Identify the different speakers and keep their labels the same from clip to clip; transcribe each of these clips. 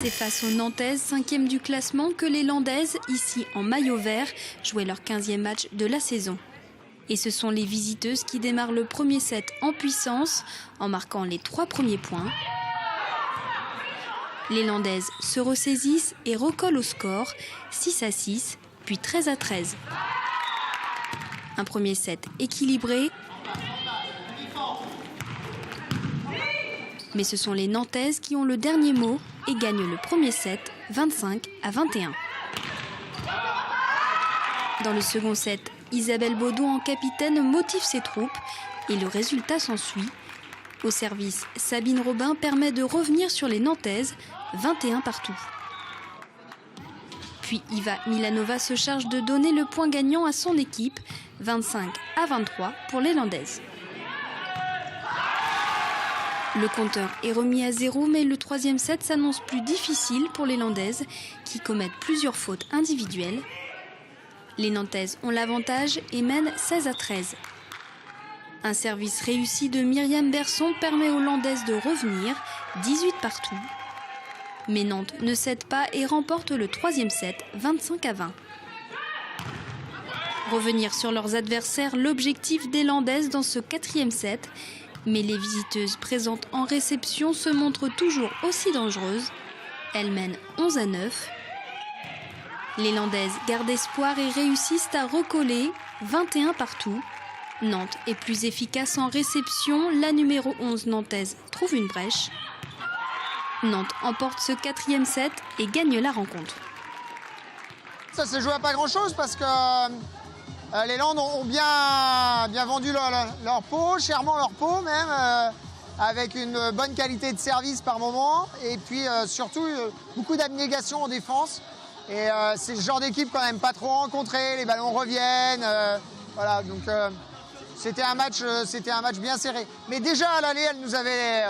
Speaker 1: C'est face aux Nantaises, 5e du classement, que les Landaises, ici en maillot vert, jouaient leur 15e match de la saison. Et ce sont les visiteuses qui démarrent le premier set en puissance, en marquant les 3 premiers points. Les Landaises se ressaisissent et recollent au score, 6-6, puis 13-13. Un premier set équilibré. Mais ce sont les Nantaises qui ont le dernier mot et gagnent le premier set 25-21. Dans le second set, Isabelle Baudon en capitaine motive ses troupes et le résultat s'ensuit. Au service, Sabine Robin permet de revenir sur les Nantaises, 21 partout. Puis Iva Milanova se charge de donner le point gagnant à son équipe, 25-23 pour les Landaises. Le compteur est remis à 0, mais le 3e set s'annonce plus difficile pour les Landaises qui commettent plusieurs fautes individuelles. Les Nantaises ont l'avantage et mènent 16-13. Un service réussi de Myriam Berson permet aux Landaises de revenir, 18 partout. Mais Nantes ne cède pas et remporte le 3e set, 25-20. Revenir sur leurs adversaires, l'objectif des Landaises dans ce 4e set. Mais les visiteuses présentes en réception se montrent toujours aussi dangereuses. Elles mènent 11-9. Les Landaises gardent espoir et réussissent à recoller, 21 partout. Nantes est plus efficace en réception. La numéro 11 nantaise trouve une brèche. Nantes emporte ce 4e set et gagne la rencontre.
Speaker 2: Ça s'est joué à pas grand-chose parce que les Landes ont bien vendu leur peau, chèrement leur peau même, avec une bonne qualité de service par moment. Et puis surtout, beaucoup d'abnégation en défense. Et c'est le genre d'équipe quand même pas trop rencontrée, les ballons reviennent. Voilà, donc c'était un match bien serré. Mais déjà à l'aller, elle nous avait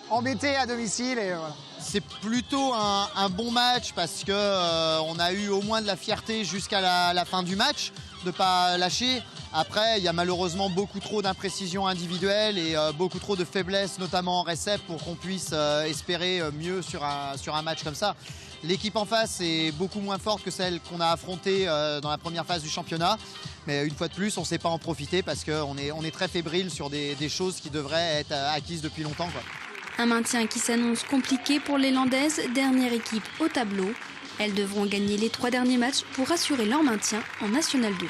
Speaker 2: embêtés à domicile. Et voilà.
Speaker 3: C'est plutôt un bon match parce que on a eu au moins de la fierté jusqu'à la fin du match, de ne pas lâcher. Après, il y a malheureusement beaucoup trop d'imprécisions individuelles et beaucoup trop de faiblesses, notamment en récep, pour qu'on puisse espérer mieux sur un match comme ça. L'équipe en face est beaucoup moins forte que celle qu'on a affrontée dans la première phase du championnat. Mais une fois de plus, on ne sait pas en profiter parce qu'on est très fébrile sur des choses qui devraient être acquises depuis longtemps, quoi.
Speaker 1: Un maintien qui s'annonce compliqué pour les Landaises, dernière équipe au tableau. Elles devront gagner les 3 derniers matchs pour assurer leur maintien en National 2.